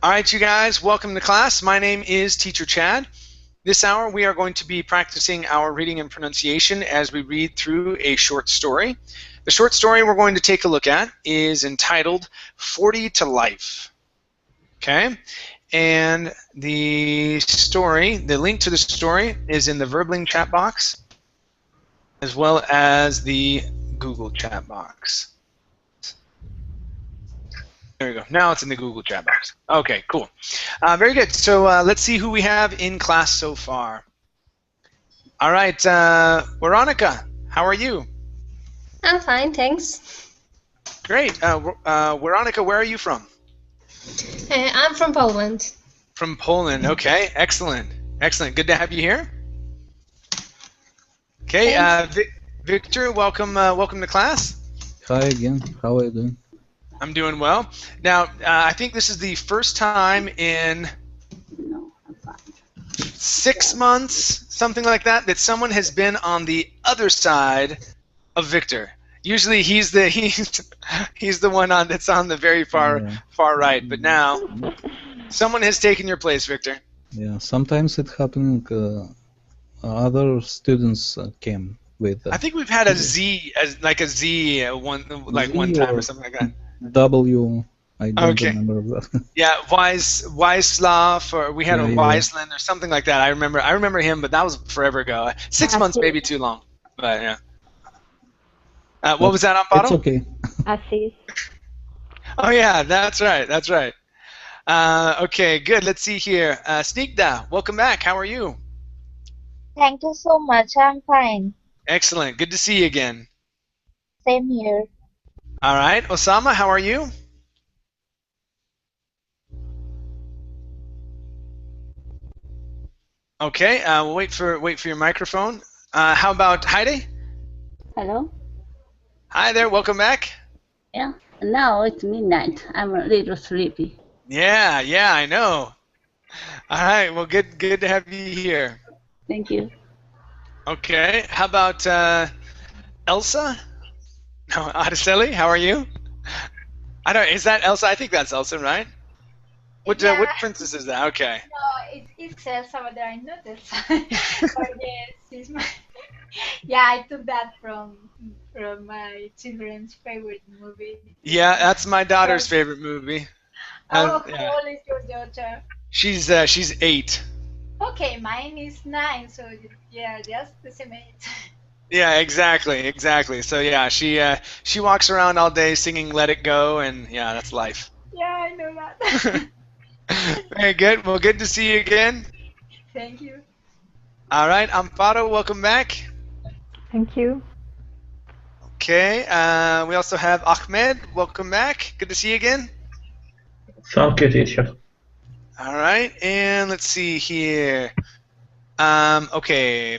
All right, you guys, welcome to class. My name is Teacher Chad. This hour we are going to be practicing our reading and pronunciation as we read through a short story. The short story we're going to take a look at is entitled 40 to Life. Okay? And the link to the story is in the Verbling chat box as well as the Google chat box. There we go. Now it's in the Google chat box. Okay, cool. Very good. So let's see who we have in class so far. All right, Veronica, how are you? I'm fine, thanks. Great. Veronica, where are you from? I'm from Poland. From Poland. Okay, excellent. Excellent. Good to have you here. Okay, Victor, welcome to class. Hi again. How are you doing? I'm doing well. Now, I think this is the first time in 6 months, something like that, that someone has been on the other side of Victor. Usually he's the one that's on the very far right, but now someone has taken your place, Victor. Yeah, sometimes it happening. Other students came with. I think we've had a Z, one time or something like that. W. I don't remember that. Yeah, Weislav, or we had a Wiseland or something like that. I remember him, but that was forever ago. 6 months, maybe too long, but yeah. What was that, Amparo? It's okay. Assis. Oh yeah, that's right. That's right. Okay, good. Let's see here. Snigdha, welcome back. How are you? Thank you so much. I'm fine. Excellent. Good to see you again. Same here. All right, Osama, how are you? Okay, we'll wait for your microphone. How about Heidi? Hello? Hi there, welcome back. Yeah, now it's midnight. I'm a little sleepy. Yeah, I know. All right, well, good to have you here. Thank you. Okay, how about Elsa? No, Araceli, how are you? Is that Elsa? I think that's Elsa, right? What princess is that? Okay. No, it's Elsa, but I'm not Elsa. But yes, it's my. Yeah, I took that from my children's favorite movie. Yeah, that's my daughter's favorite movie. How old is your daughter? She's 8. Okay, mine is 9, so yeah, just the same age. Yeah, exactly. So yeah, she walks around all day singing "Let It Go," and yeah, that's life. Yeah, I know that. Very good. Well, good to see you again. Thank you. All right, Amparo, welcome back. Thank you. Okay, we also have Ahmed. Welcome back. Good to see you again. Thank you, teacher. All right, and let's see here. Okay,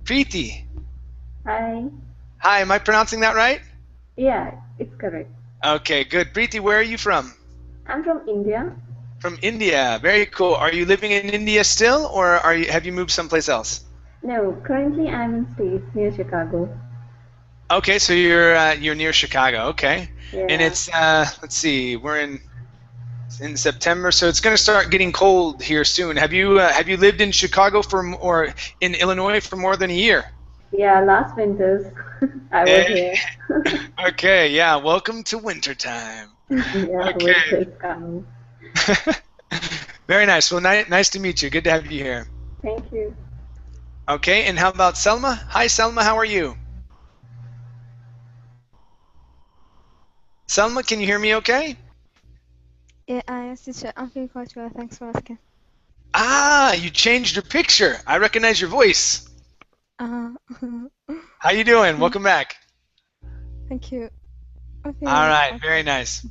Preeti. Hi. Hi, am I pronouncing that right? Yeah, it's correct. Okay, good. Preeti, where are you from? I'm from India. From India. Very cool. Are you living in India still, or have you moved someplace else? No, currently I'm in States near Chicago. Okay, so you're near Chicago. Okay, Yeah. and it's let's see, we're in September, so it's going to start getting cold here soon. Have you lived in Chicago or in Illinois for more than a year? Yeah, last winters I was here. Okay, yeah. Welcome to wintertime. Yeah, Okay. winter's coming. Very nice. Well, nice to meet you. Good to have you here. Thank you. Okay, and how about Selma? Hi, Selma. How are you? Selma, can you hear me okay? Yeah, yes, teacher. I'm feeling quite well. Thanks for asking. Ah, you changed your picture. I recognize your voice. How you doing? Welcome back. Thank you. Okay. All right, very nice.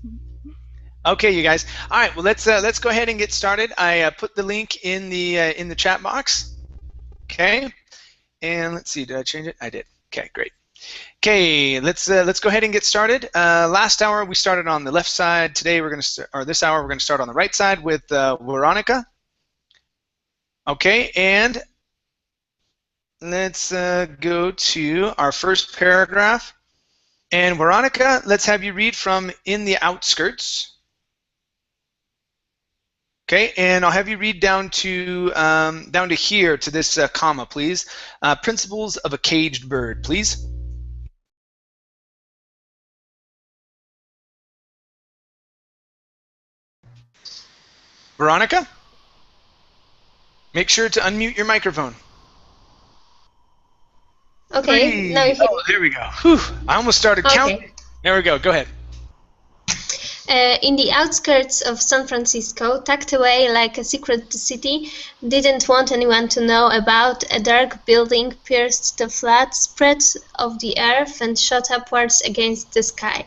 Okay, you guys. All right, well let's go ahead and get started. I put the link in the chat box. Okay, and let's see. Did I change it? I did. Okay, great. Okay, let's go ahead and get started. Last hour we started on the left side. Today this hour we're going to start on the right side with Veronica. Okay, and let's go to our first paragraph. And Veronica, let's have you read from In the Outskirts. Okay, and I'll have you read down to here to this comma, please. Principles of a caged bird, please. Veronica, make sure to unmute your microphone. Okay, now you hear Oh, there we go. Whew, I almost started counting. Okay. There we go. Go ahead. In the outskirts of San Francisco, tucked away like a secret city, didn't want anyone to know about, a dark building pierced the flat spread of the earth and shot upwards against the sky.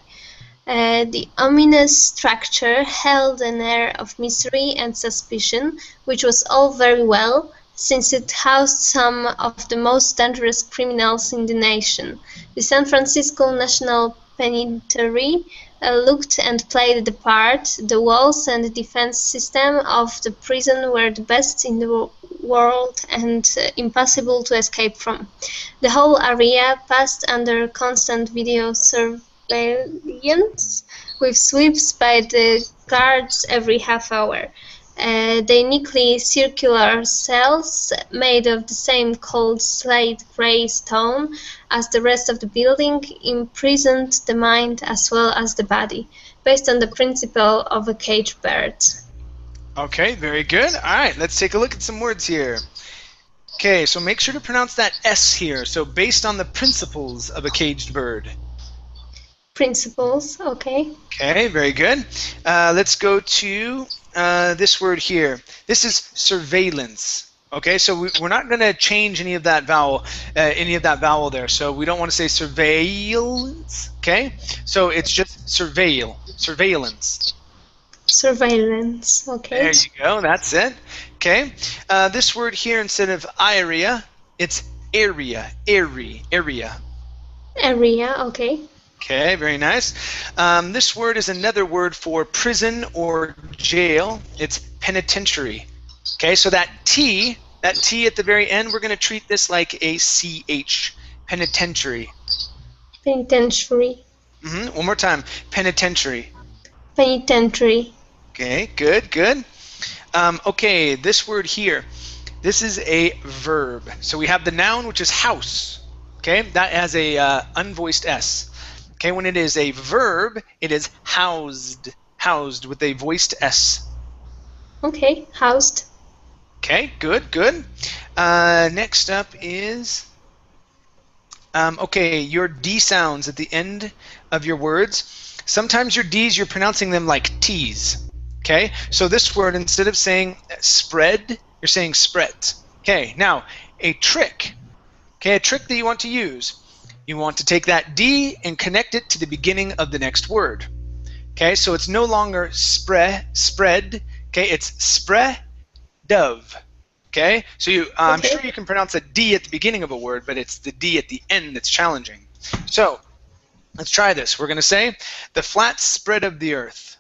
The ominous structure held an air of mystery and suspicion, which was all very well, since it housed some of the most dangerous criminals in the nation. The San Francisco National Penitentiary looked and played the part. The walls and defense system of the prison were the best in the world and impossible to escape from. The whole area passed under constant video surveillance, with sweeps by the guards every half hour. They neatly circular cells, made of the same cold slate grey stone as the rest of the building, imprisoned the mind as well as the body, based on the principle of a caged bird. Okay, very good. All right, let's take a look at some words here. Okay, so make sure to pronounce that S here. So based on the principles of a caged bird. Principles, okay. Okay, very good. Let's go to this word here. This is surveillance. Okay, so we're not going to change any of that vowel there. So we don't want to say surveillance. Okay, so it's just surveillance. Surveillance, okay. There you go. That's it. Okay, this word here, instead of area, it's area. Area. Area, okay. Okay, very nice. This word is another word for prison or jail. It's penitentiary. Okay, so that T at the very end, we're going to treat this like a CH, penitentiary. Penitentiary. One more time, penitentiary. Penitentiary. Okay, good. Okay, this word here, this is a verb. So we have the noun, which is house. Okay, that has a unvoiced S. Okay, when it is a verb, it is housed with a voiced S. Okay, housed. Okay, good. Next up is, okay, your D sounds at the end of your words. Sometimes your D's, you're pronouncing them like T's. Okay, so this word, instead of saying spread, you're saying spread. Okay, now a trick. Okay, a trick that you want to use. You want to take that D and connect it to the beginning of the next word. Okay, so it's no longer spread. Okay, it's spre dove. Okay, so I'm sure you can pronounce a D at the beginning of a word, but it's the D at the end that's challenging. So let's try this. We're going to say the flat spread of the earth.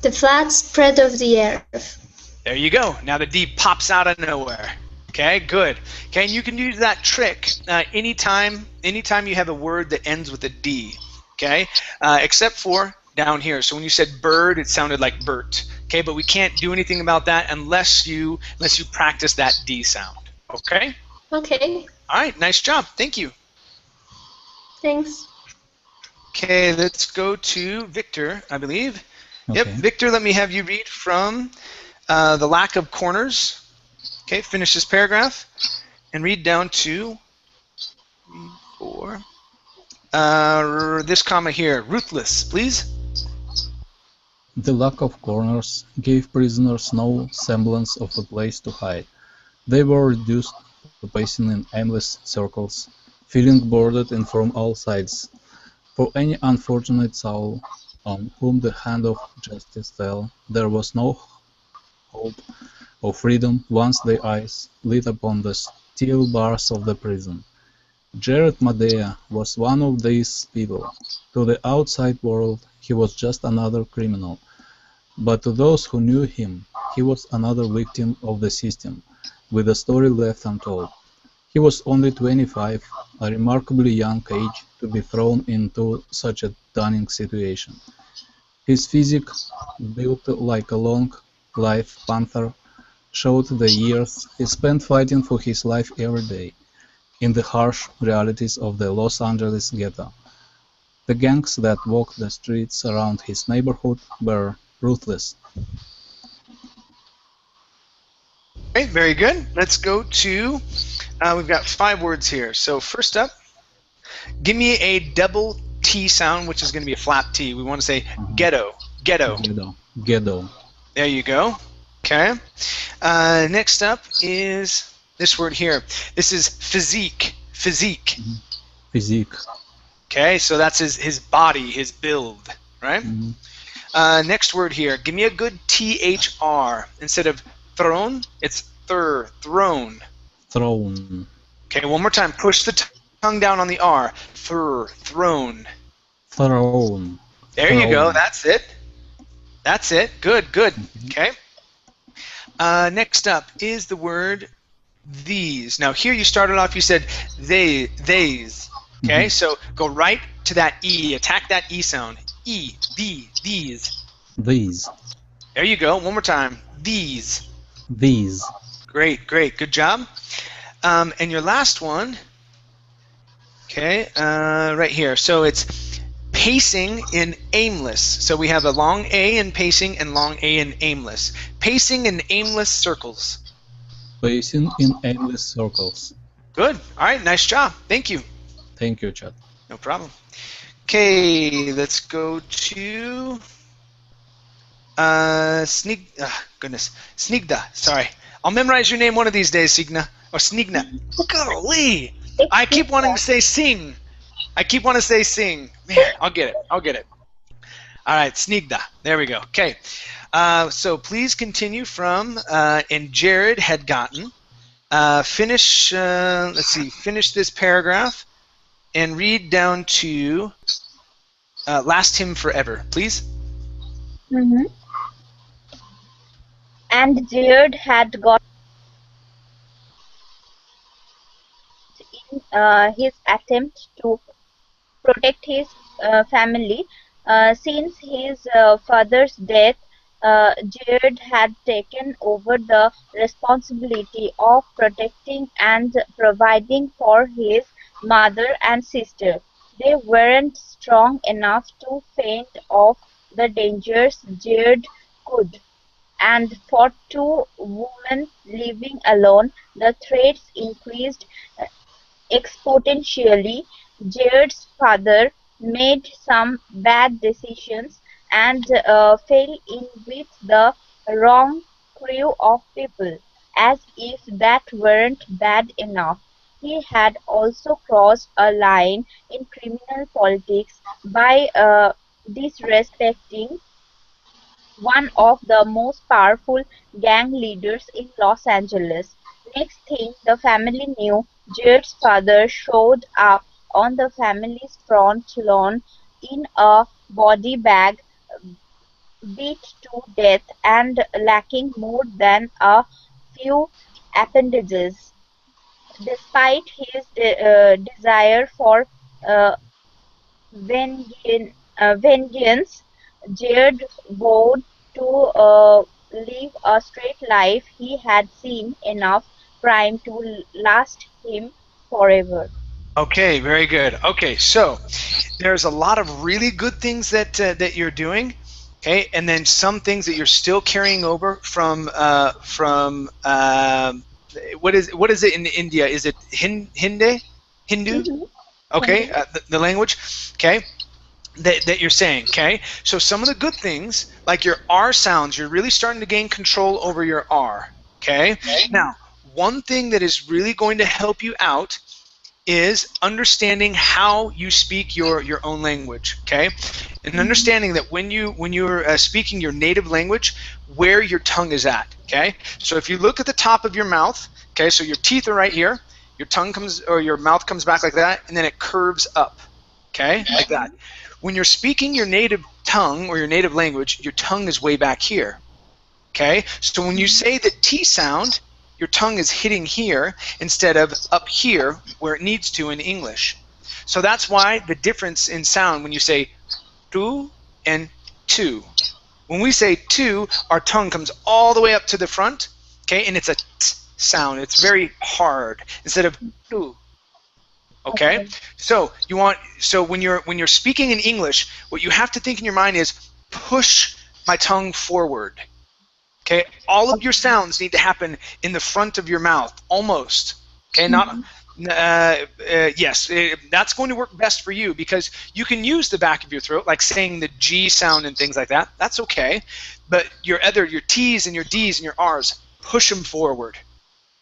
The flat spread of the earth. There you go. Now the D pops out of nowhere. Okay, good. Okay, and you can use that trick anytime you have a word that ends with a D. Okay, except for down here. So when you said bird, it sounded like Bert. Okay, but we can't do anything about that unless you practice that D sound. Okay. Okay. All right. Nice job. Thank you. Thanks. Okay, let's go to Victor, I believe. Okay. Yep, Victor. Let me have you read from the lack of corners. Okay, finish this paragraph and read down to 4. This comma here, ruthless, please. The lack of corners gave prisoners no semblance of a place to hide. They were reduced to pacing in aimless circles, feeling boarded in from all sides. For any unfortunate soul on whom the hand of justice fell, there was no hope of freedom once their eyes lit upon the steel bars of the prison. Jared Madea was one of these people. To the outside world, he was just another criminal. But to those who knew him, he was another victim of the system, with a story left untold. He was only 25, a remarkably young age to be thrown into such a stunning situation. His physique, built like a long lithe panther, showed the years he spent fighting for his life every day in the harsh realities of the Los Angeles ghetto. The gangs that walked the streets around his neighborhood were ruthless. Okay, very good. Let's go to, we've got 5 words here. So first up, give me a double T sound, which is going to be a flat T. We want to say ghetto, ghetto. Ghetto. There you go. Okay. Next up is this word here. This is physique, physique. Physique. Okay, so that's his body, his build, right? Next word here. Give me a good THR. Instead of throne, it's throne. Throne. Okay, one more time. Push the tongue down on the R. Throne. Throne. There you go. That's it. That's it. Good, good. Okay. Next up is the word these. Now here you started off, you said theys. Okay, so go right to that E. Attack that E sound. E, these. These. There you go. One more time. These. These. Great, great. Good job. And your last one, okay, right here. So it's pacing in aimless. So we have a long A in pacing and long A in aimless. Pacing in aimless circles. Pacing in aimless circles. Good. All right. Nice job. Thank you. Thank you, Chad. No problem. Okay, let's go to Snigda. Sorry. I'll memorize your name one of these days, Signa. Or Snigna. Golly! I keep wanting to say sing. I keep wanting to say sing. Man, I'll get it. I'll get it. All right, Snigda. There we go. Okay. So please continue from, and Jared had gotten. Finish, let's see, finish this paragraph and read down to last hymn forever, please. And Jared had got in his attempt to protect his family. Since his father's death, Jared had taken over the responsibility of protecting and providing for his mother and sister. They weren't strong enough to fend off the dangers Jared could, and for 2 women living alone, the threats increased exponentially. Jared's father made some bad decisions and fell in with the wrong crew of people. As if that weren't bad enough, he had also crossed a line in criminal politics by disrespecting one of the most powerful gang leaders in Los Angeles. Next thing the family knew, Jared's father showed up on the family's front lawn in a body bag, beat to death and lacking more than a few appendages. Despite his desire for uh, vengeance, Jared vowed to live a straight life. He had seen enough crime to last him forever. Okay, very good. Okay, so there's a lot of really good things that that you're doing, okay, and then some things that you're still carrying over from what is it in India? Is it Hindu? Okay, the language. Okay, that you're saying. Okay, so some of the good things, like your R sounds, you're really starting to gain control over your R. Okay, now one thing that is really going to help you out is understanding how you speak your own language, okay, and understanding that when you're speaking your native language, where your tongue is at, okay. So if you look at the top of your mouth, okay, so your teeth are right here, your tongue comes, or your mouth comes back like that, and then it curves up, okay, like that. When you're speaking your native tongue or your native language, your tongue is way back here, okay. So when you say the T sound, your tongue is hitting here instead of up here where it needs to in English. So that's why the difference in sound when you say tu and tu. When we say to, our tongue comes all the way up to the front, okay, and it's a t sound. It's very hard instead of to. Okay, Okay. so when you're speaking in English, what you have to think in your mind is push my tongue forward. Okay, all of your sounds need to happen in the front of your mouth, almost. Okay, not yes, that's going to work best for you because you can use the back of your throat, like saying the G sound and things like that. That's okay, but your T's and your D's and your R's, push them forward.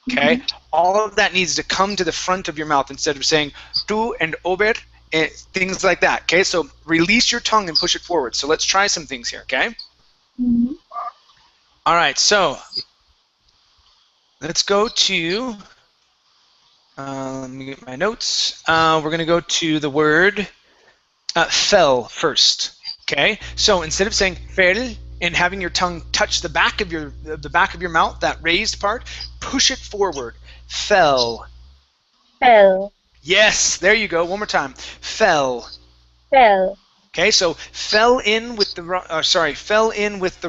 Okay, all of that needs to come to the front of your mouth instead of saying tu and ober and things like that. Okay, so release your tongue and push it forward. So let's try some things here. Okay. All right, so let's go to, let me get my notes. We're going to go to the word fell first. Okay, so instead of saying fell and having your tongue touch the back of your mouth, that raised part, push it forward. Fell. Fell. Yes, there you go. One more time. Fell. Fell. Okay, so fell in with the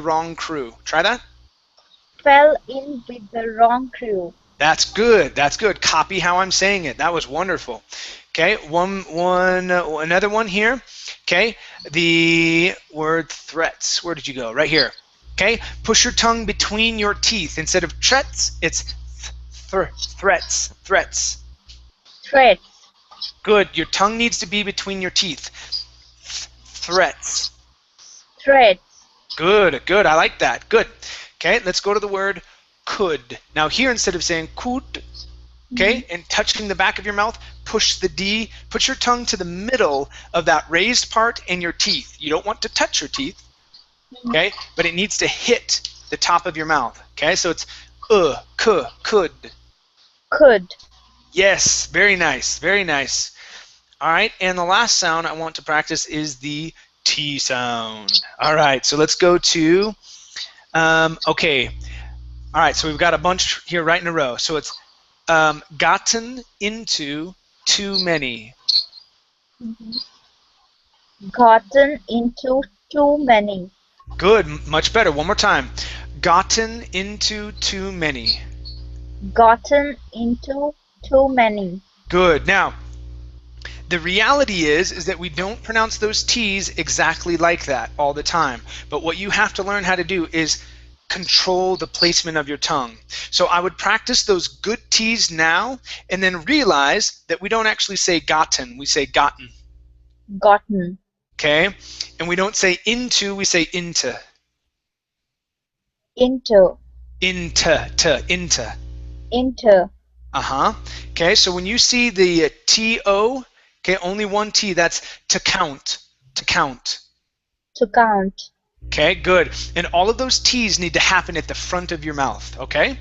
wrong crew. Try that. Fell in with the wrong crew. That's good. That's good. Copy how I'm saying it. That was wonderful. Okay, another one here. Okay, the word threats. Where did you go? Right here. Okay, push your tongue between your teeth. Instead of threats, it's threats. Threats. Threats. Good. Your tongue needs to be between your teeth. Threats. Threats. Good. Good. I like that. Good. Okay, let's go to the word could. Now here, instead of saying could, okay, and touching the back of your mouth, push the D, put your tongue to the middle of that raised part and your teeth. You don't want to touch your teeth, okay, but it needs to hit the top of your mouth, okay, so it's could. Could. Yes, very nice, very nice. All right, and the last sound I want to practice is the T sound. All right, so let's go to, okay. All right, so we've got a bunch here right in a row. So it's gotten into too many. Gotten into too many. Good, much better. One more time. Gotten into too many. Gotten into too many. Good. Now, the reality is that we don't pronounce those T's exactly like that all the time. But what you have to learn how to do is control the placement of your tongue. So I would practice those good T's now and then realize that we don't actually say gotten, we say gotten. Gotten. Okay? And we don't say into, we say into. Into. Into. Into. Uh-huh. Okay, so when you see the T-O, okay, only one T, that's to count. To count. To count. Okay, good. And all of those T's need to happen at the front of your mouth, okay?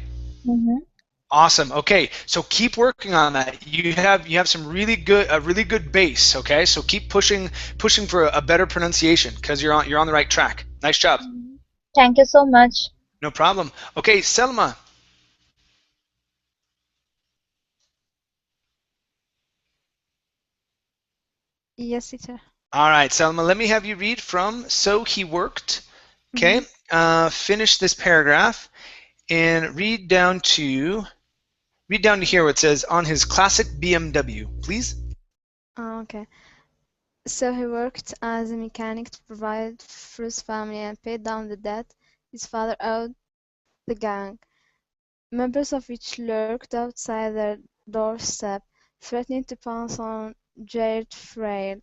Awesome. Okay, so keep working on that. You have some really good base, okay? So keep pushing for a better pronunciation because you're on the right track. Nice job. Thank you so much. No problem. Okay, Selma. Yes, teacher. All right, Selma, let me have you read from So He Worked. Okay, finish this paragraph and read down to here where it says on his classic BMW, please. Okay. So he worked as a mechanic to provide for his family and pay down the debt his father owed the gang, members of which lurked outside their doorstep, threatening to pounce on Jared Frail.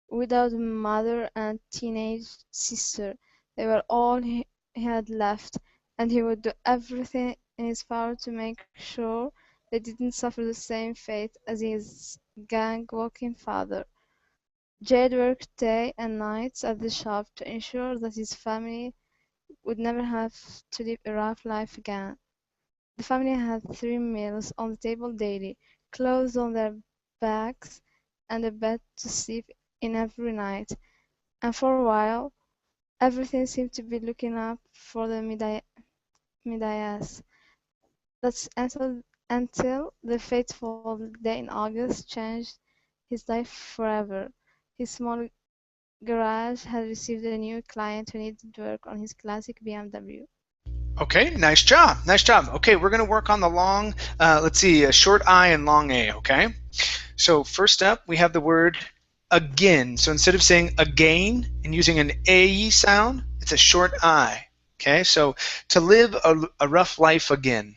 Without a mother and teenage sister, they were all he had left, and he would do everything in his power to make sure they didn't suffer the same fate as his gang-walking father. Jade worked day and night at the shop to ensure that his family would never have to live a rough life again. The family had 3 meals on the table daily, clothes on their backs, and a bed to sleep in every night. And for a while, everything seemed to be looking up for the Midayas. That's until the fateful day in August changed his life forever. His small garage had received a new client who needed to work on his classic BMW. Okay, nice job. Nice job. Okay, we're going to work on the long, let's see, a short I and long A, okay? So first up, we have the word again. So instead of saying again and using an A sound, it's a short I. Okay, so to live a rough life again.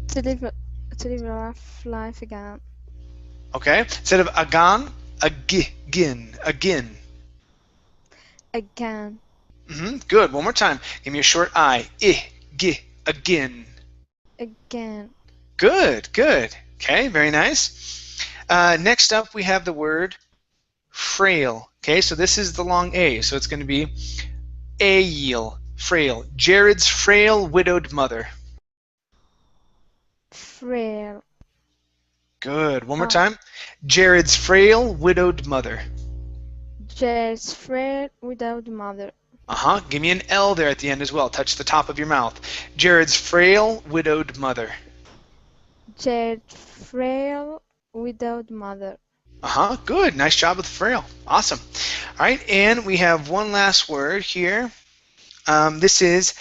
To live a rough life again. Okay, instead of again, again, again. Again. Good. One more time. Give me a short I. Again. Again. Good, good. Okay, very nice. Next up, we have the word frail. Okay, so this is the long A, so it's going to be ail, frail. Jared's frail widowed mother. Frail. Good. One more time. Jared's frail widowed mother. Jared's frail widowed mother. Give me an L there at the end as well. Touch the top of your mouth. Jared's frail widowed mother. Jared's frail widowed mother. Good. Nice job with frail. Awesome. All right, and we have one last word here. This is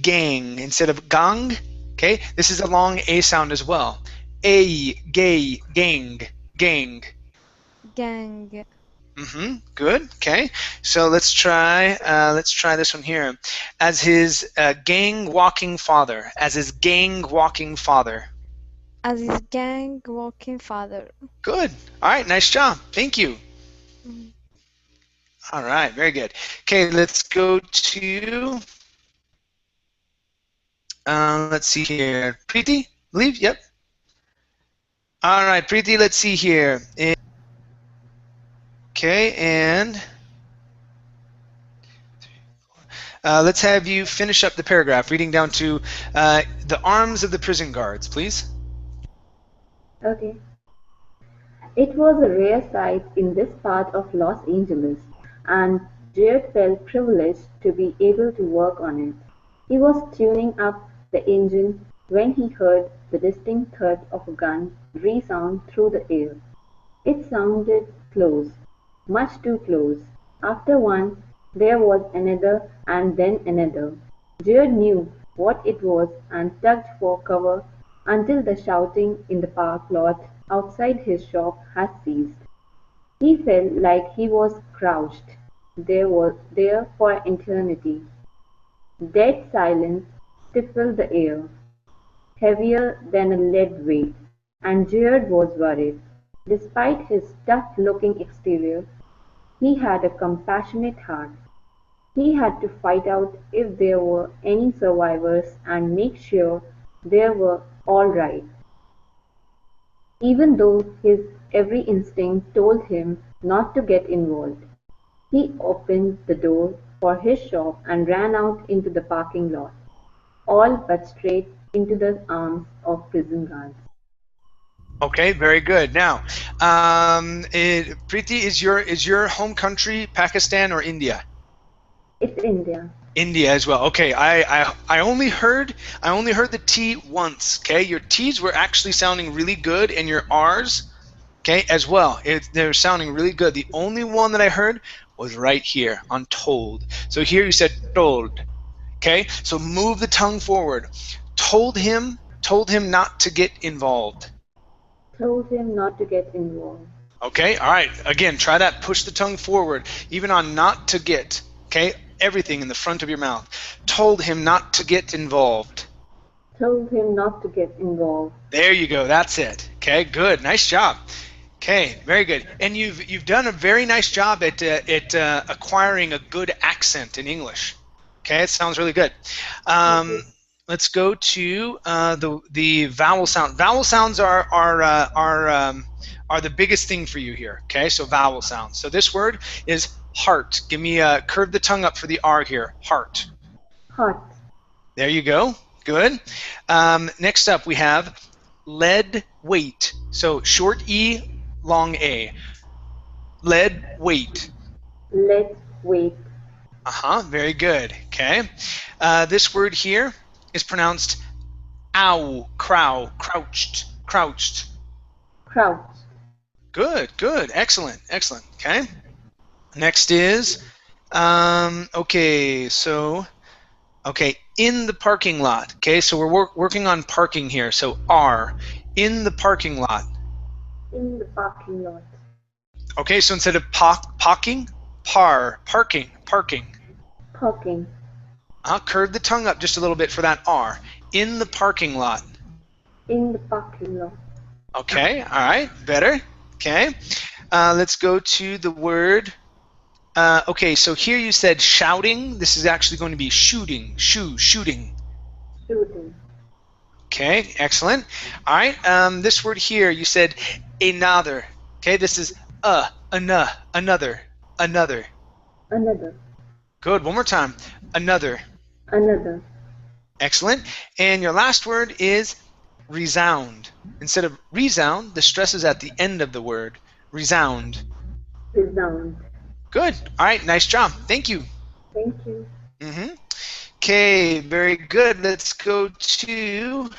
gang instead of gang. Okay, this is a long A sound as well. A, gay, gang, gang. Gang. Good. Okay. So let's try this one here. As his gang walking father. As his gang walking father. As his gang walking father. Good. All right. Nice job. Thank you. All right. Very good. Okay. Let's go to. Let's see here. Preeti, believe. Yep. All right, Preeti. Let's see here. Okay, and let's have you finish up the paragraph, reading down to the arms of the prison guards, please. Okay. It was a rare sight in this part of Los Angeles, and Jared felt privileged to be able to work on it. He was tuning up the engine when he heard the distinct thud of a gun resound through the air. It sounded close, much too close. After one, there was another and then another. Jared knew what it was and tugged for cover until the shouting in the park lot outside his shop had ceased. He felt like he was crouched there for eternity. Dead silence stifled the air, heavier than a lead weight, and Jared was worried. Despite his tough-looking exterior, he had a compassionate heart. He had to find out if there were any survivors and make sure they were all right, even though his every instinct told him not to get involved. He opened the door for his shop and ran out into the parking lot, all but straight into the arms of prison guards. Okay, very good. Now, Preeti, is your home country Pakistan or India? It's India. India as well. Okay, I only heard the T once. Okay, your T's were actually sounding really good, and your R's, okay, as well. They're sounding really good. The only one that I heard was right here on told. So here you said told. Okay, so move the tongue forward. Told him not to get involved. Told him not to get involved. Okay, all right. Again, try that. Push the tongue forward, even on not to get. Okay, everything in the front of your mouth. Told him not to get involved. Told him not to get involved. There you go. That's it. Okay, good. Nice job. Okay, very good. And you've done a very nice job at acquiring a good accent in English. Okay, it sounds really good. Let's go to the vowel sound. Vowel sounds are the biggest thing for you here. Okay, so vowel sounds. So this word is heart. Give me curve the tongue up for the R here. Heart. Heart. There you go. Good. Next up we have lead weight. So short E, long A. Lead weight. Lead weight. Very good. Okay. This word here is pronounced ow, crow, crouched, crouched. Crouched. Good, good, excellent, excellent. Okay. Next is, okay, so, okay, in the parking lot. Okay, so we're working on parking here. So R, in the parking lot. In the parking lot. Okay, so instead of parking, parking. Parking. Curve the tongue up just a little bit for that R. In the parking lot. In the parking lot. Okay, all right, better. Okay, let's go to the word. Okay, so here you said shouting. This is actually going to be shooting. Shooting. Shooting. Okay, excellent. All right, this word here you said another. Okay, this is another. Another. Good. One more time. Another. Another. Excellent. And your last word is resound. Instead of resound, the stress is at the end of the word. Resound. Resound. Good. All right. Nice job. Thank you. Thank you. Okay. Very good. Let's go to.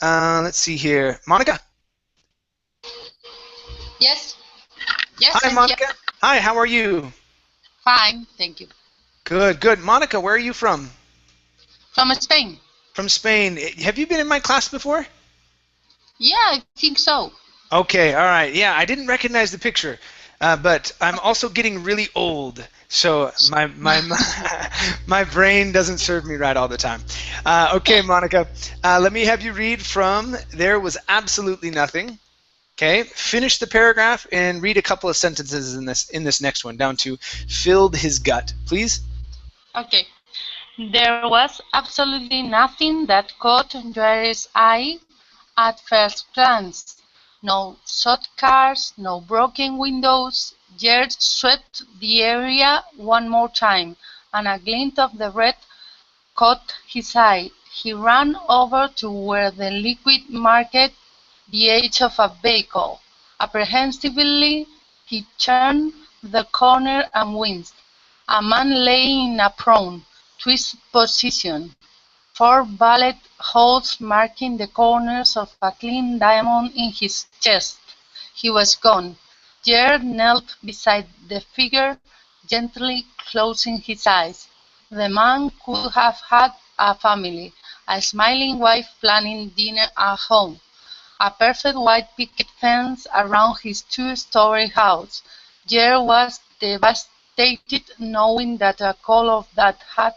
Let's see here. Monica. Yes. Hi, Monica. Hi. How are you? Fine, thank you. Good. Monica, where are you from? From Spain. From Spain. Have you been in my class before? Yeah, I think so. Okay, all right. Yeah, I didn't recognize the picture, but I'm also getting really old, so my my brain doesn't serve me right all the time. Okay, Monica, let me have you read from "There was absolutely nothing." Okay, finish the paragraph and read a couple of sentences in this next one down to "filled his gut," please. Okay. There was absolutely nothing that caught Jerry's eye at first glance. No shot cars, no broken windows. Jerry swept the area one more time, and a glint of the red caught his eye. He ran over to where the liquid marked the edge of a vehicle. Apprehensively he turned the corner and winced. A man lay in a prone, twisted position, 4 bullet holes marking the corners of a clean diamond in his chest. He was gone. Jared knelt beside the figure, gently closing his eyes. The man could have had a family, a smiling wife planning dinner at home, a perfect white picket fence around his 2-story house. Jared was devastated knowing that all of that had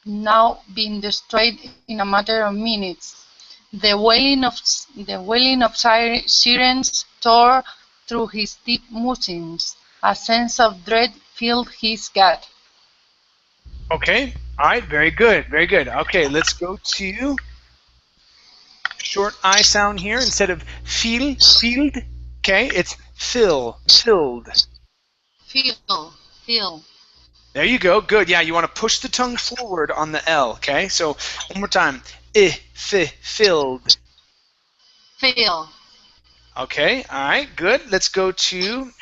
now been destroyed in a matter of minutes. The wailing of sirens tore through his deep muscles. A sense of dread filled his gut. Okay, all right, very good. Okay, let's go to short I sound here instead of field. Okay, it's filled. Feel. There you go. Good. Yeah, you want to push the tongue forward on the L. Okay, so one more time. Filled. Feel. Okay, all right, good. Let's go to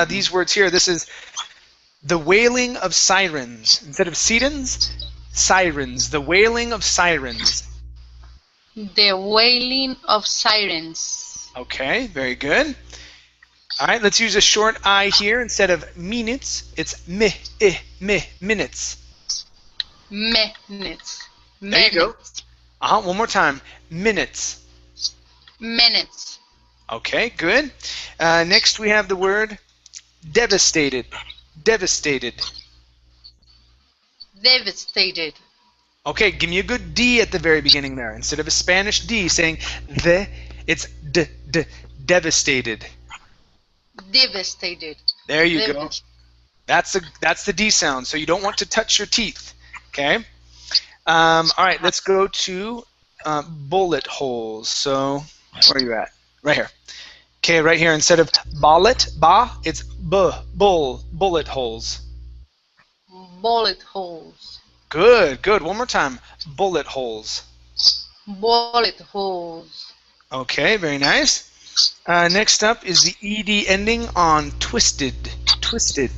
these words here. This is the wailing of sirens. Instead of sirens, sirens. The wailing of sirens. The wailing of sirens. Okay, very good. All right, let's use a short I here instead of minutes. It's minutes. Minutes. There you go. One more time. Minutes. Minutes. Okay, good. Next we have the word devastated. Devastated. Devastated. Okay, give me a good D at the very beginning there. Instead of a Spanish D saying it's devastated. Devastated. There you go. That's the D sound, so you don't want to touch your teeth. Okay? All right, let's go to bullet holes. So, where are you at? Right here. Okay, right here. Instead of it's bullet holes. Bullet holes. Good. One more time. Bullet holes. Bullet holes. Okay, very nice. Next up is the ed ending on twisted. Twisted.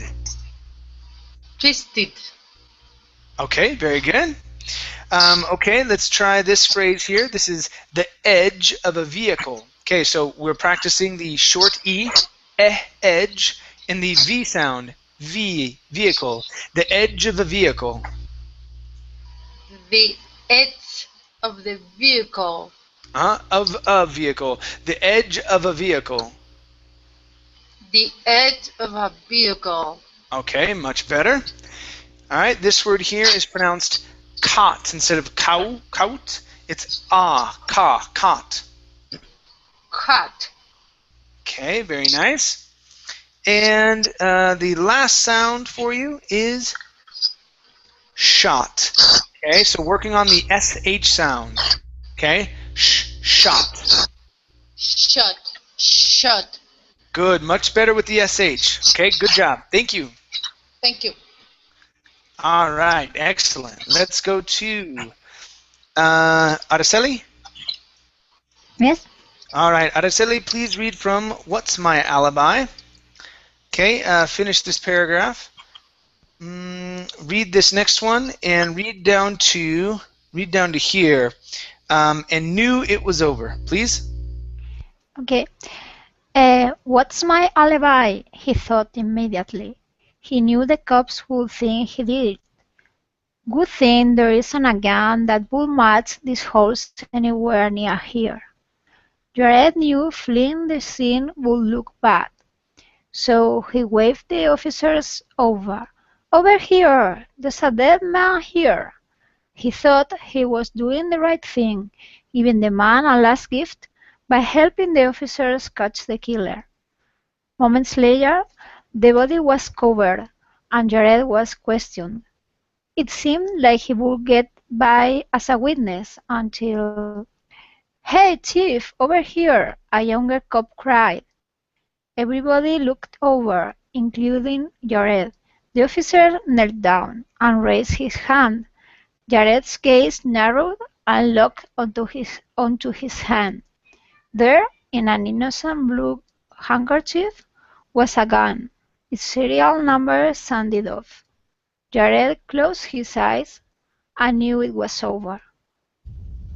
Okay, very good. Okay, let's try this phrase here. This is the edge of a vehicle. Okay, so we're practicing the short E, edge, And the V sound, V, vehicle. The edge of a vehicle. The edge of the vehicle. Of a vehicle. The edge of a vehicle. The edge of a vehicle. Okay, much better. All right, this word here is pronounced cot instead of cow, cout. It's ka, cot. Cut. Okay, very nice. And the last sound for you is shot. Okay, so working on the SH sound. Okay, shot. Shut. Shut. Good, much better with the SH. Okay, good job. Thank you. Thank you. All right, excellent. Let's go to Araceli. Yes. All right, Araceli, please read from What's My Alibi? Okay, finish this paragraph. Read this next one and read down to here. And knew it was over, please. Okay. What's my alibi? He thought immediately. He knew the cops would think he did it. Good thing there isn't a gun that would match this horse anywhere near here. Jared knew fleeing the scene would look bad, so he waved the officers over. Over here! There's a dead man here! He thought he was doing the right thing, giving the man a last gift by helping the officers catch the killer. Moments later, the body was covered, and Jared was questioned. It seemed like he would get by as a witness until, "Hey, Chief, over here!" a younger cop cried. Everybody looked over, including Jared. The officer knelt down and raised his hand. Jared's gaze narrowed and locked onto his hand. There, in an innocent blue handkerchief, was a gun. Its serial number sounded off. Jared closed his eyes and knew it was over.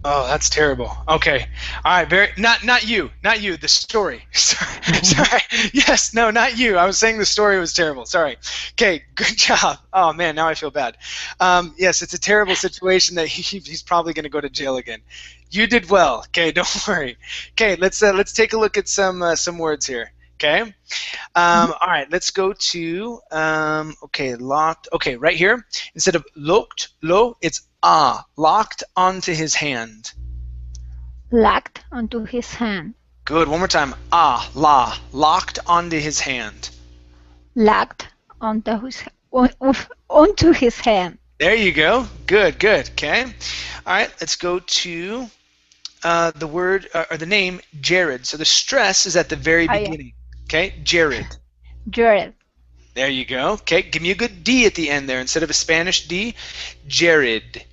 Oh, that's terrible. Okay. All right. Not you. The story. Sorry. Yes. No. Not you. I was saying the story was terrible. Sorry. Okay. Good job. Oh man. Now I feel bad. Yes, it's a terrible situation that he's probably going to go to jail again. You did well. Okay. Don't worry. Okay. Let's take a look at some words here. Okay. All right. Let's go to okay. Locked. Okay. Right here. Instead of locked, it's locked onto his hand. Locked onto his hand. Good. One more time. Locked onto his hand. Locked onto his hand. There you go. Good. Okay. All right. Let's go to the word or the name Jared. So the stress is at the very beginning. Okay. Jared. There you go. Okay. Give me a good D at the end there instead of a Spanish D. Jared.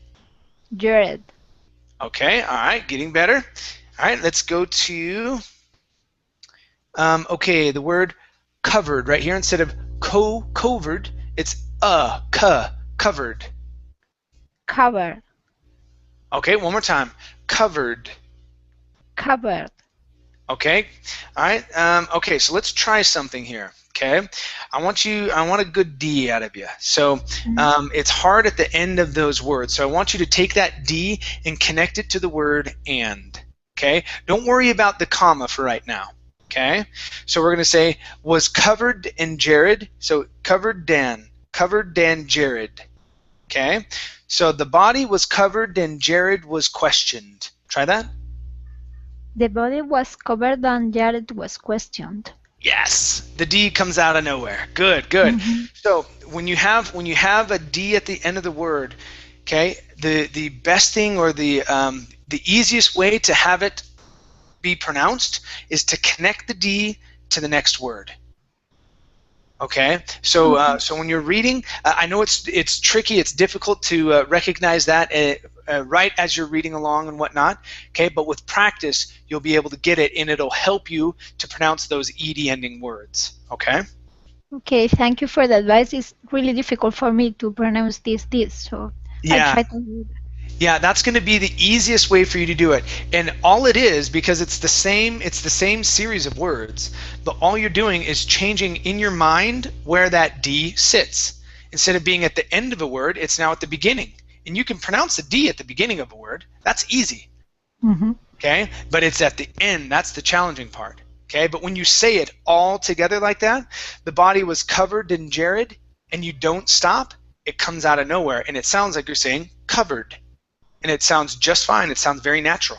Okay, all right, getting better. All right, let's go to, okay, the word covered right here. Instead of covered, it's covered. Covered. Okay, one more time. Covered. Okay, all right. Okay, so let's try something here. Okay, I want a good D out of you. So it's hard at the end of those words. So I want you to take that D and connect it to the word and. Okay, don't worry about the comma for right now. Okay, so we're going to say was covered in Jared. So covered Dan, Jared. Okay, so the body was covered and Jared was questioned. Try that. The body was covered and Jared was questioned. Yes, the D comes out of nowhere. Good. So when you have a D at the end of the word, okay, the best thing or the easiest way to have it be pronounced is to connect the D to the next word. Okay, so so when you're reading, I know it's tricky, it's difficult to recognize that right as you're reading along and whatnot. Okay, but with practice, you'll be able to get it, and it'll help you to pronounce those ed ending words. Okay. Okay, thank you for the advice. It's really difficult for me to pronounce this. So yeah. I try to do that. Yeah, that's going to be the easiest way for you to do it. And all it is, because it's the same series of words, but all you're doing is changing in your mind where that D sits. Instead of being at the end of a word, it's now at the beginning. And you can pronounce the D at the beginning of a word. That's easy. Mm-hmm. Okay? But it's at the end. That's the challenging part. Okay? But when you say it all together like that, the body was covered in Jared, and you don't stop, it comes out of nowhere. And it sounds like you're saying covered. And it sounds just fine. It sounds very natural.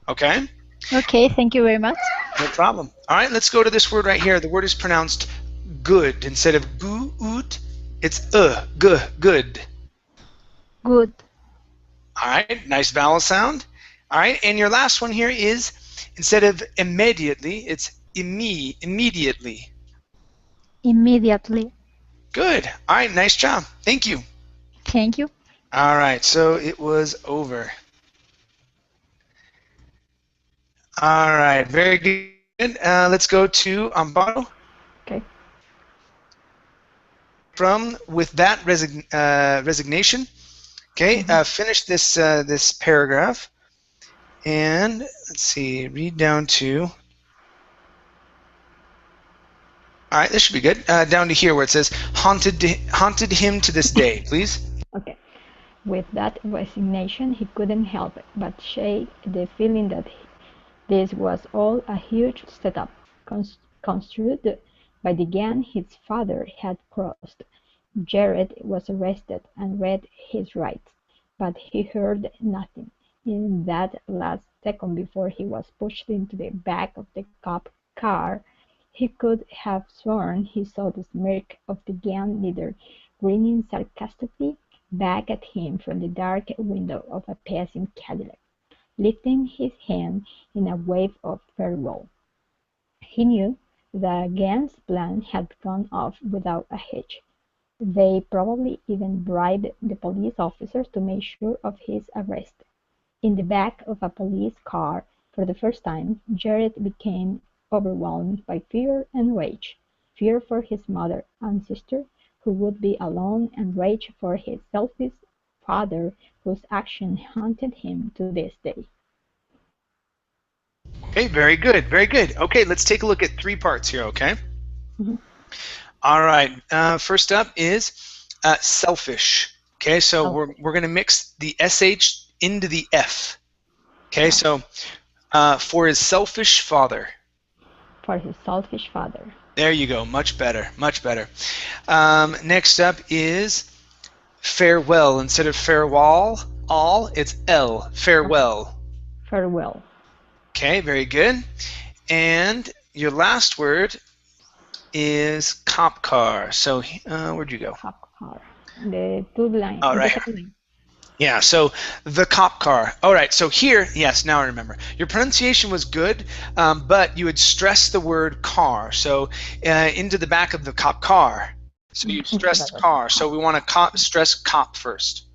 Okay? Okay, thank you very much. No problem. All right, let's go to this word right here. The word is pronounced good. Instead of gu, ut, it's good. Good. All right, nice vowel sound. All right, and your last one here is, instead of immediately, it's immediately. Immediately. Good. All right, nice job. Thank you. Thank you. All right, so it was over. All right, very good. Let's go to Amparo. Okay. From with that resignation. Okay, finish this this paragraph, and let's see, read down to. All right, this should be good. Down to here where it says haunted him to this day, please. Okay. With that resignation, he couldn't help it but shake the feeling that this was all a huge setup, construed by the gang his father had crossed. Jared was arrested and read his rights, but he heard nothing. In that last second before he was pushed into the back of the cop car, he could have sworn he saw the smirk of the gang leader grinning sarcastically back at him from the dark window of a passing Cadillac, lifting his hand in a wave of farewell. He knew the gang's plan had gone off without a hitch. They probably even bribed the police officers to make sure of his arrest. In the back of a police car, for the first time, Jared became overwhelmed by fear and rage. Fear for his mother and sister, who would be alone, and rage for his selfish father, whose action haunted him to this day. Okay, very good, very good. Okay, let's take a look at 3 parts here, okay? Mm-hmm. All right, first up is selfish. Okay, so we're going to mix the SH into the F. Okay, so for his selfish father. For his selfish father. There you go, much better, much better. Next up is farewell. Instead of farewell, it's L, farewell. Farewell. Okay, very good. And your last word is cop car. So where'd you go? Cop car. The 2 line. Oh, right here. Yeah, so the cop car. All right, so here, yes, now I remember. Your pronunciation was good, but you had stressed the word car. So into the back of the cop car. So you stressed car. So we want to stress cop first.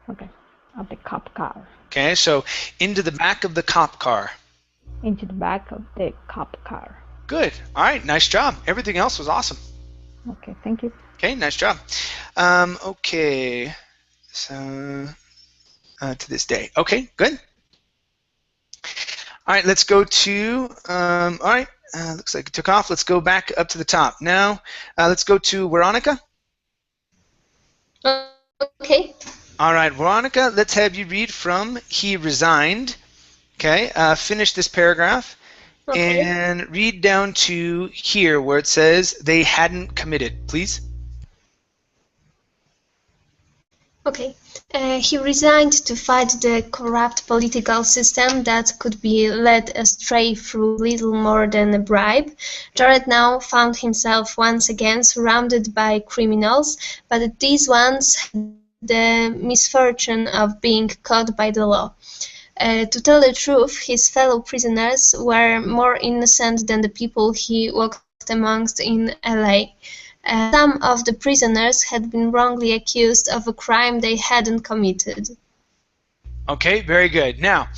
Okay, of the cop car. Okay, so into the back of the cop car. Into the back of the cop car. Good. All right, nice job. Everything else was awesome. Okay, thank you. Okay, nice job. Okay, so to this day. Okay, good. All right, let's go to, all right, looks like it took off. Let's go back up to the top. Now, let's go to Veronica. Okay. All right, Veronica, let's have you read from he resigned. Okay, finish this paragraph. Okay. And read down to here where it says they hadn't committed, please. Okay. He resigned to fight the corrupt political system that could be led astray through little more than a bribe. Jared now found himself once again surrounded by criminals, but these ones had the misfortune of being caught by the law. To tell the truth, his fellow prisoners were more innocent than the people he walked amongst in LA. Some of the prisoners had been wrongly accused of a crime they hadn't committed. Okay, very good. Now,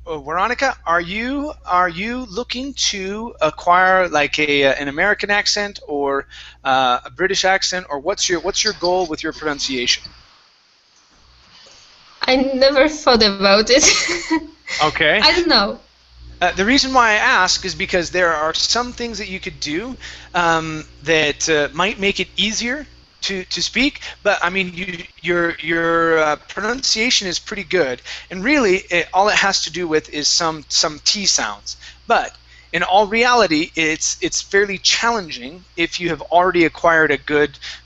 Veronica, are you looking to acquire like an American accent or a British accent, or what's your goal with your pronunciation? I never thought about it. Okay. I don't know. The reason why I ask is because there are some things that you could do that might make it easier to speak. But I mean, your pronunciation is pretty good, and really, all it has to do with is some T sounds. But in all reality, it's fairly challenging if you have already acquired a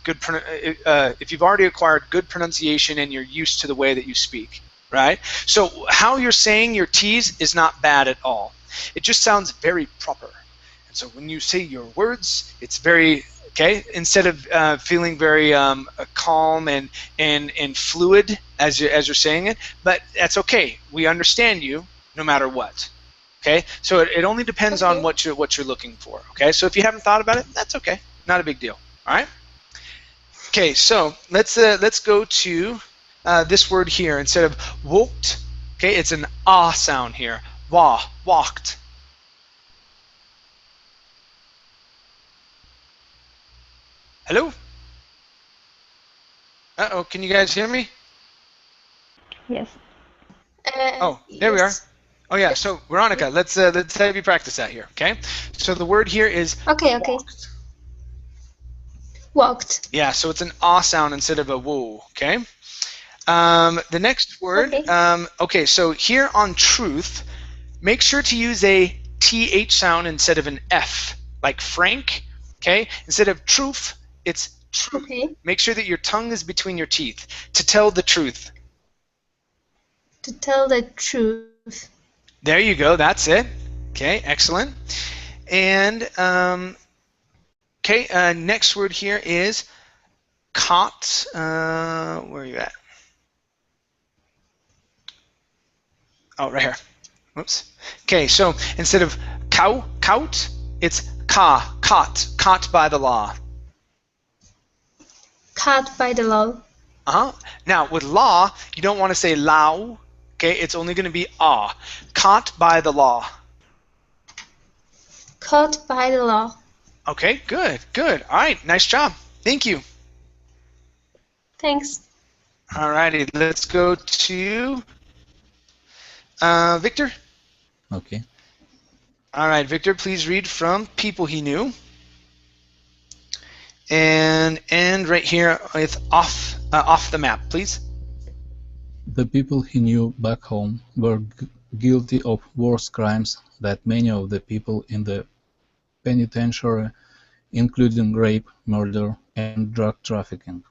if you've already acquired good pronunciation and you're used to the way that you speak. Right? So how you're saying your T's is not bad at all. It just sounds very proper. And so when you say your words, it's very, okay, instead of feeling very calm and fluid as you're saying it, but that's okay. We understand you no matter what. Okay, so it only depends on what you're looking for. Okay, so if you haven't thought about it, that's okay. Not a big deal. All right. Okay, so let's go to this word here. Instead of walked, okay, it's an ah sound here. Walked. Hello? Uh-oh, can you guys hear me? Yes. Oh, there we are. Yes. Oh yeah, so Veronica, let's have you practice that here, okay? So the word here is Okay. walked. Walked. Yeah, so it's an ah sound instead of a woo, okay? The next word, okay, so here on truth, make sure to use a TH sound instead of an F, like Frank, okay? Instead of truth, it's truth. Okay. Make sure that your tongue is between your teeth. To tell the truth. To tell the truth. There you go, that's it. Okay, excellent. And, okay, next word here is caught. Where are you at? Oh, right here. Whoops. Okay, so instead of cout, it's caught by the law. Caught by the law. Now, with law, you don't want to say lao, okay? It's only going to be ah. Caught by the law. Caught by the law. Okay, good. All right, nice job. Thank you. Thanks. All righty, let's go to Victor. Okay. All right, Victor, please read from People He Knew. And end right here with off the map, please. The people he knew back home were guilty of worse crimes than many of the people in the penitentiary, including rape, murder, and drug trafficking.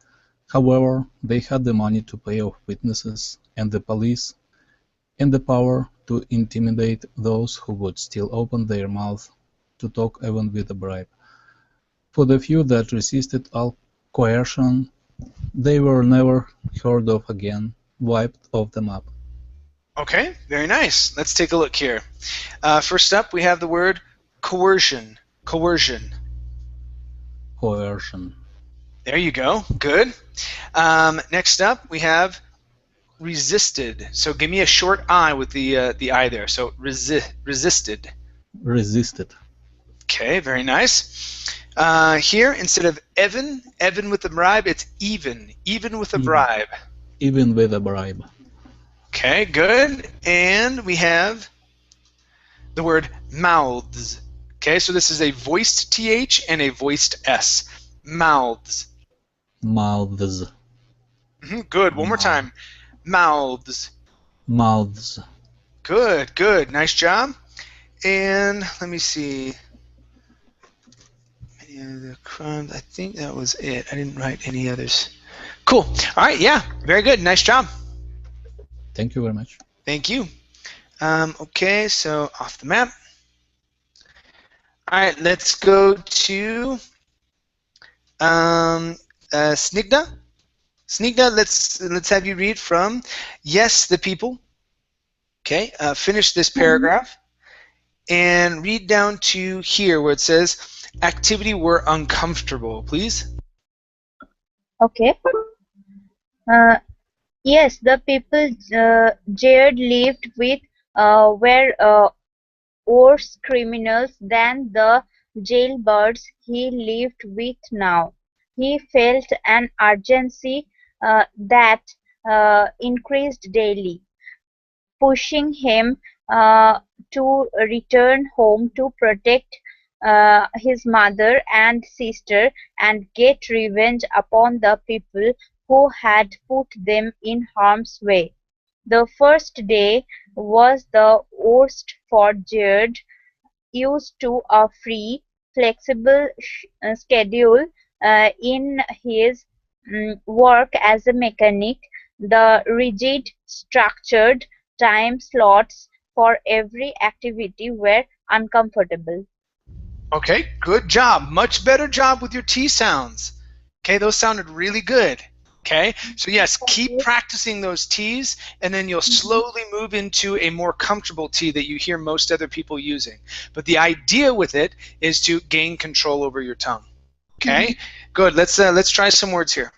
However, they had the money to pay off witnesses and the police, and the power to intimidate those who would still open their mouth to talk even with a bribe. For the few that resisted all coercion, they were never heard of again, wiped off the map. Okay, very nice. Let's take a look here. First up, we have the word coercion. Coercion. There you go. Good. Next up, we have resisted. So give me a short I with the I there. So resisted. Resisted. Okay, very nice. Here, instead of Evan with the bribe, it's even with a bribe. Even with a bribe. Okay, good. And we have the word mouths. Okay, so this is a voiced TH and a voiced S. Mouths. Mouths. Good. One more time. Mouths. Mouths. Good. Nice job. And let me see. Any other crimes? I think that was it. I didn't write any others. Cool. All right. Yeah. Very good. Nice job. Thank you very much. Thank you. Okay. So off the map. All right. Let's go to Snigdha. Snigdha, let's have you read from Yes, the People. Okay. Finish this paragraph and read down to here where it says activity were uncomfortable, please. Okay. Yes, the people Jared lived with were worse criminals than the jailbirds he lived with now. He felt an urgency that increased daily, pushing him to return home to protect his mother and sister and get revenge upon the people who had put them in harm's way. The first day was the worst for Jared, used to a free, flexible schedule in his work as a mechanic. The rigid, structured time slots for every activity were uncomfortable. Okay, good job. Much better job with your T sounds. Okay, those sounded really good. Okay, so yes, Thank keep you. practicing those T's, and then you'll Mhm. slowly move into a more comfortable T that you hear most other people using. But the idea with it is to gain control over your tongue. Mhm. Okay, good. Let's try some words here.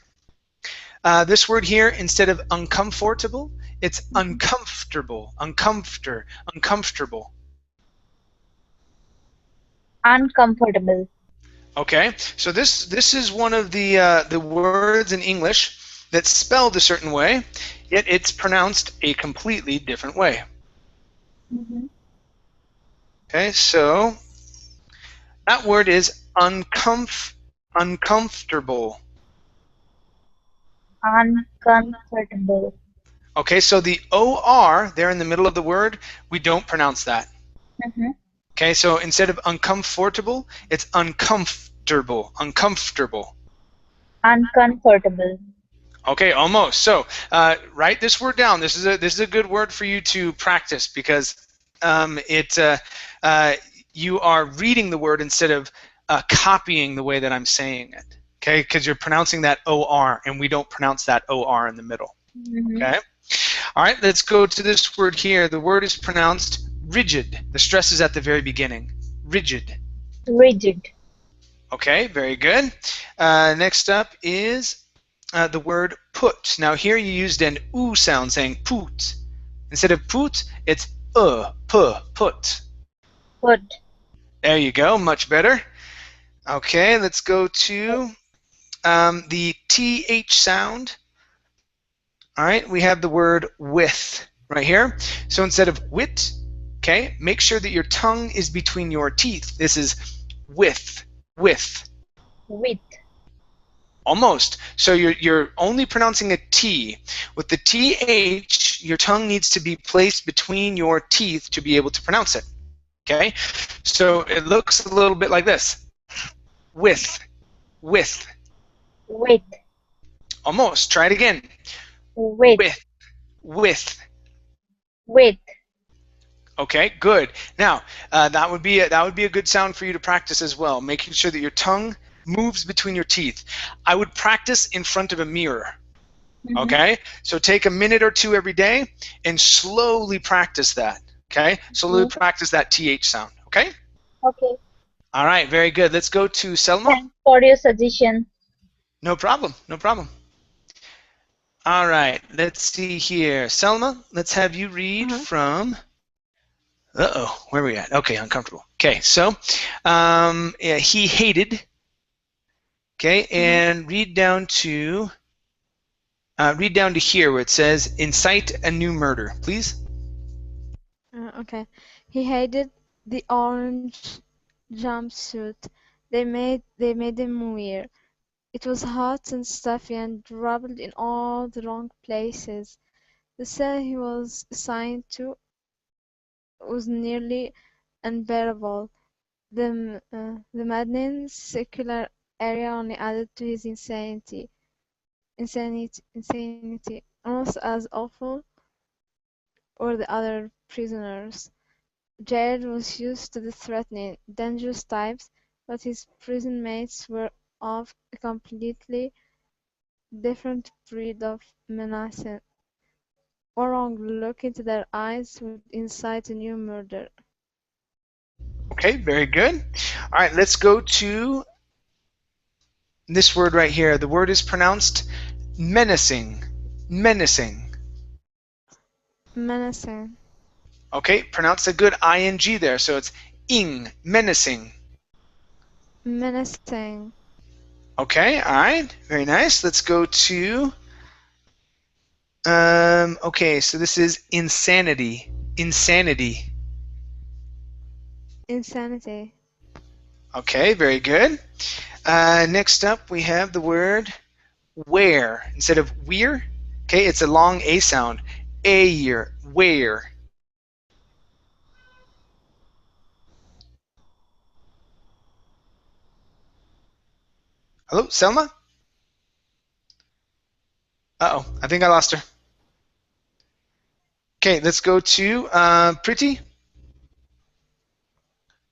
This word here, instead of uncomfortable, it's Mhm. uncomfortable, uncomfortable. Uncomfortable. Okay, so this is one of the words in English that's spelled a certain way, yet it's pronounced a completely different way. Mhm. Okay, so that word is uncomfortable. Uncomfortable. Okay, so the OR there in the middle of the word, we don't pronounce that. Mhm. Okay, so instead of uncomfortable, it's uncomfortable, uncomfortable. Uncomfortable. Okay, almost. So write this word down. This is a good word for you to practice because it you are reading the word instead of copying the way that I'm saying it. Okay, because you're pronouncing that OR, and we don't pronounce that OR in the middle. Mhm. Okay. All right, let's go to this word here. The word is pronounced rigid. The stress is at the very beginning. Rigid. Rigid. Okay, very good. Next up is the word put. Now here you used an oo sound saying put. Instead of put, it's put. Put. There you go, much better. Okay, let's go to the th sound. All right, we have the word with right here. So instead of wit, okay, make sure that your tongue is between your teeth. This is with. With. Almost. So you're only pronouncing a T. With the TH, your tongue needs to be placed between your teeth to be able to pronounce it. Okay? So it looks a little bit like this. With. With. With. Almost. Try it again. With. With. With. With. Okay, good. Now, that would be a good sound for you to practice as well, making sure that your tongue moves between your teeth. I would practice in front of a mirror. Mhm. Okay, so take a minute or two every day and slowly practice that. Okay, slowly Mhm. practice that th sound. Okay, Okay. all right, very good. Let's go to Selma. Thanks for your suggestion. No problem, no problem. All right, let's see here. Selma, let's have you read Uh-huh. from uh-oh, where are we at? Okay, uncomfortable. Okay, so yeah, he hated. Okay, Uh-huh. and read down to here where it says incite a new murder, please. Okay. He hated the orange jumpsuit they made him wear. It was hot and stuffy and rubbled in all the wrong places. The cell he was assigned to was nearly unbearable. The maddening secular area only added to his insanity, almost as awful were the other prisoners. Jared was used to the threatening, dangerous types, but his prison mates were of a completely different breed of menace. One wrong look into their eyes would incite a new murder. Okay, very good. All right, let's go to this word right here. The word is pronounced menacing. Menacing. Menacing. Okay, pronounce a good ing there. So it's ing, menacing. Menacing. Okay, all right, very nice. Let's go to Okay, so this is insanity. Insanity. Insanity. Okay, very good. Next up, we have the word where. Instead of we're, okay, it's a long A sound. A year, where. Hello, Selma? Uh-oh, I think I lost her. Okay, let's go to Pretty.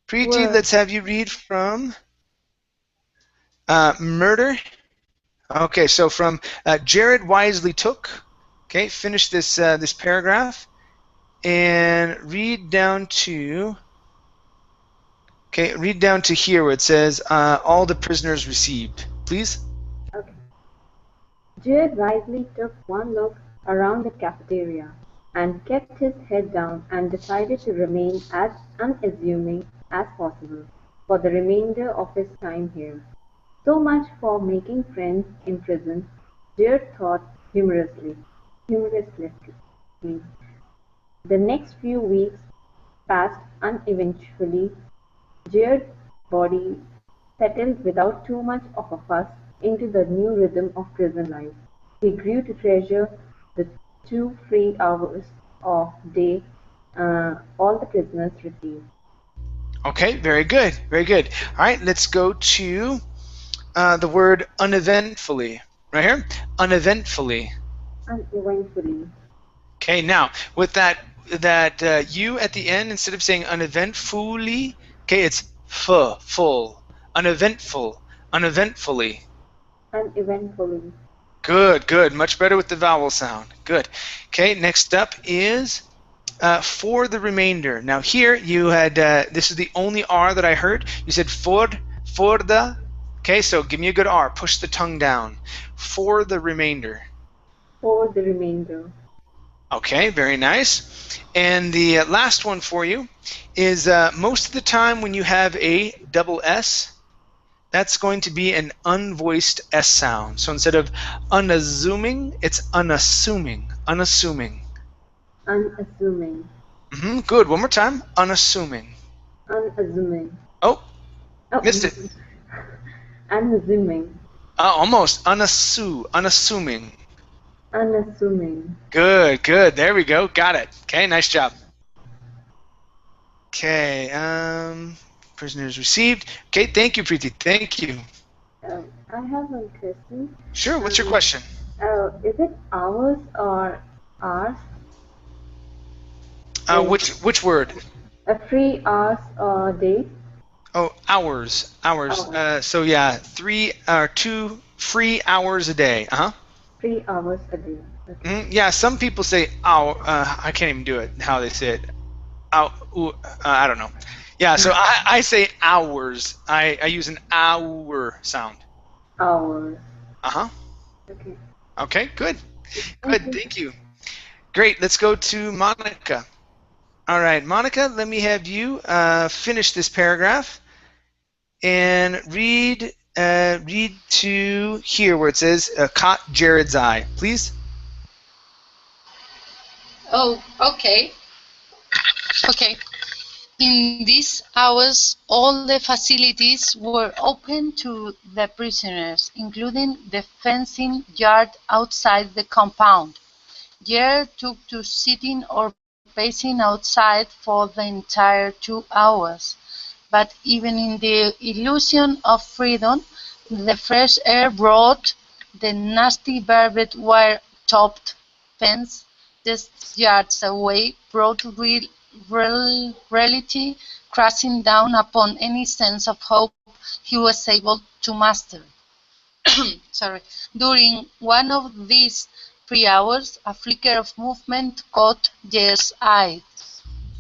Preeti, Were. let's have you read from Murder. Okay, so from Jared wisely took. Okay, finish this this paragraph and read down to. Okay, read down to here where it says all the prisoners received, please. Okay. Jared wisely took one look around the cafeteria and kept his head down and decided to remain as unassuming as possible for the remainder of his time here. So much for making friends in prison, Jared thought humorously. The next few weeks passed uneventfully. Jared's body settled without too much of a fuss into the new rhythm of prison life. He grew to treasure the 2 free hours of day all the prisoners received. Okay, very good, very good. All right, let's go to the word uneventfully. Right here, uneventfully. Uneventfully. Okay, now with that U at the end, instead of saying uneventfully, okay, it's full, uneventful, uneventfully. Uneventfully. Good, good, much better with the vowel sound. Good. Okay, next up is for the remainder. Now here you had this is the only R that I heard. You said for the. Okay, so give me a good R. Push the tongue down. For the remainder. For the remainder. Okay, very nice. And the last one for you is most of the time when you have a double S, that's going to be an unvoiced S sound. So instead of unassuming, it's unassuming. Unassuming. Unassuming. Good. One more time. Unassuming. Unassuming. Oh, Oh, missed it. unassuming. Almost. Unassuming. Unassuming. Good, good. There we go. Got it. Okay, nice job. Okay, prisoners received. Okay, thank you, Preeti. Thank you. I have one question. Sure, what's your question? Is it hours or hours? Which word? A free hours a day? Oh, hours. So yeah, 2 free hours a day. 3 hours a day. Okay. Yeah, some people say hour. I can't even do it. How they say it. I don't know. Yeah, so I say hours. I use an hour sound. Hours. Okay. Okay, good. Good, thank you. Great, let's go to Monica. All right, Monica, let me have you finish this paragraph and read to here where it says caught Jared's eye, please. Oh, okay. Okay. In these hours, all the facilities were open to the prisoners, including the fencing yard outside the compound. Jared took to sitting or pacing outside for the entire 2 hours. But even in the illusion of freedom, the fresh air brought the nasty barbed wire-topped fence just yards away brought reality crashing down upon any sense of hope he was able to master. Sorry. During one of these 3 hours, a flicker of movement caught Jared's eye.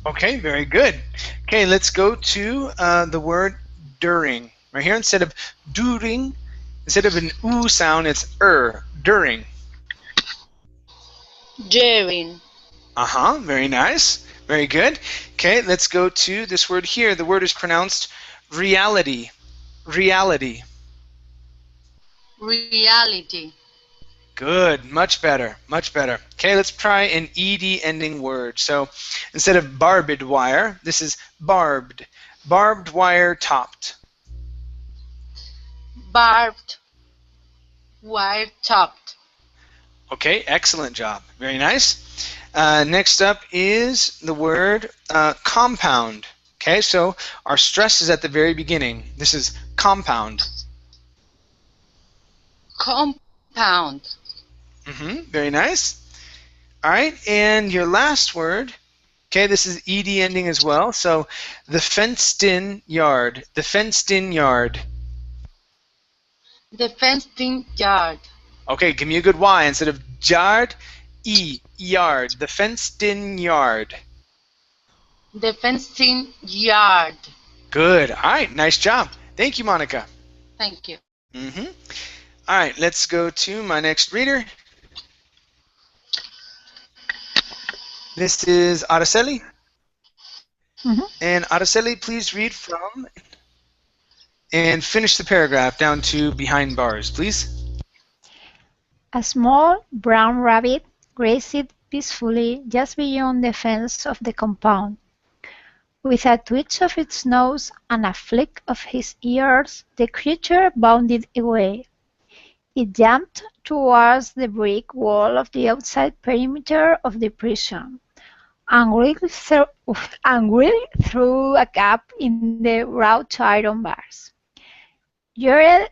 Okay, very good. Okay, let's go to the word during. Right here, instead of during, instead of an oo sound, it's during. During. Very nice. Very good. Okay, let's go to this word here. The word is pronounced reality. Reality. Reality. Good, much better, much better. Okay, let's try an ed ending word. So instead of barbed wire, this is barbed. Barbed wire topped. Barbed wire topped. Okay, excellent job. Very nice. Next up is the word compound. Okay, so our stress is at the very beginning. This is compound. Compound. Very nice. All right, and your last word. Okay, this is ed ending as well. So the fenced-in yard. The fenced-in yard. The fenced-in yard. Okay, give me a good Y instead of yard. Yard. The fenced-in yard. The fenced-in yard. Good. All right, nice job. Thank you, Monica. Thank you. All right, let's go to my next reader. This is Araceli. And Araceli, please read from and finish the paragraph down to behind bars, please. A small brown rabbit grazed peacefully just beyond the fence of the compound. With a twitch of its nose and a flick of his ears, the creature bounded away. It jumped towards the brick wall of the outside perimeter of the prison, angrily threw a gap in the wrought iron bars. Jared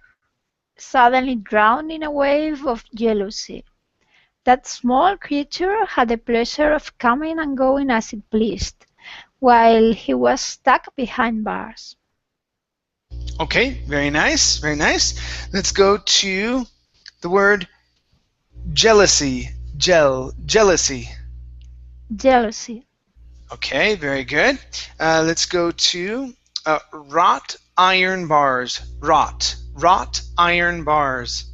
suddenly drowned in a wave of jealousy. That small creature had the pleasure of coming and going as it pleased, while he was stuck behind bars. Okay, very nice, very nice. Let's go to the word jealousy. Jealousy. Jealousy. Okay, very good. Let's go to wrought iron bars. Wrought iron bars.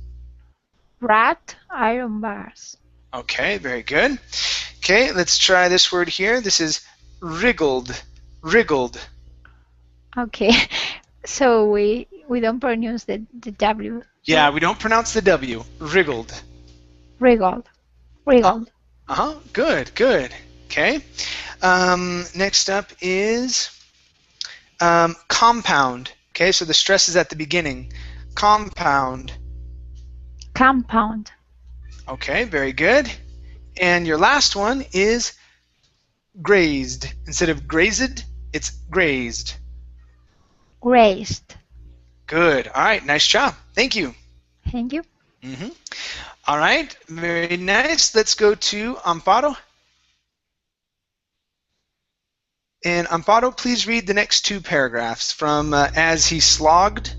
Wrought iron bars. Okay, very good. Okay, let's try this word here. This is wriggled. Okay, so we don't pronounce the W. Yeah, we don't pronounce the W. Wriggled. Wriggled. Good. Okay. Next up is compound. Okay, so the stress is at the beginning. Compound. Okay, very good. And your last one is grazed. Instead of grazed, it's grazed. Good. All right, nice job. Thank you. All right, very nice. Let's go to Amparo. And Amparo, please read the next two paragraphs from as he slogged,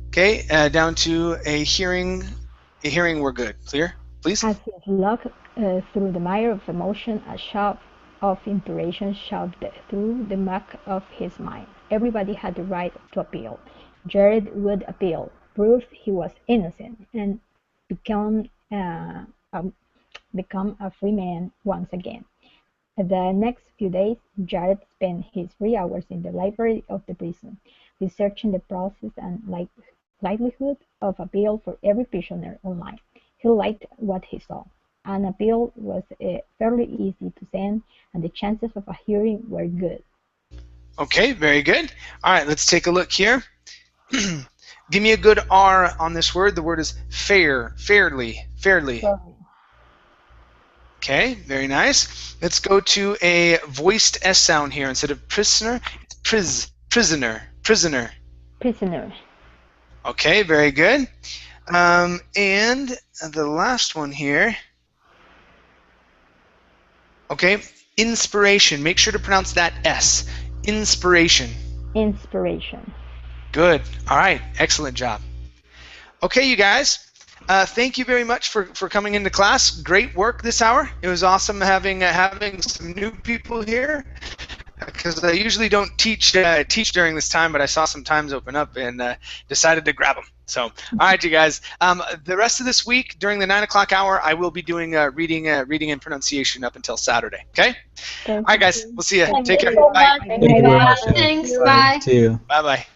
okay, down to a hearing we're good. Clear, please? As he slogged through the mire of emotion, a shout of inspiration shot through the muck of his mind. Everybody had the right to appeal. Jared would appeal, prove he was innocent, and become a free man once again. The next few days, Jared spent his free hours in the library of the prison, researching the process and likelihood of appeal for every prisoner online. He liked what he saw. An appeal was fairly easy to send, and the chances of a hearing were good. Okay, very good. All right, let's take a look here. Give me a good R on this word. The word is fairly. Okay, very nice. Let's go to a voiced S sound here. Instead of prisoner, it's prisoner. Okay, very good. And the last one here. Okay, inspiration. Make sure to pronounce that S. Inspiration. Good. All right. Excellent job. Okay, you guys. Thank you very much for coming into class. Great work this hour. It was awesome having some new people here, because I usually don't teach during this time, but I saw some times open up and decided to grab them. So, all right, you guys. The rest of this week during the 9 o'clock hour, I will be doing reading and pronunciation up until Saturday. Okay. All right, guys. We'll see you. Take care. Bye. Thank you very much. Thanks. Bye. See you. Bye.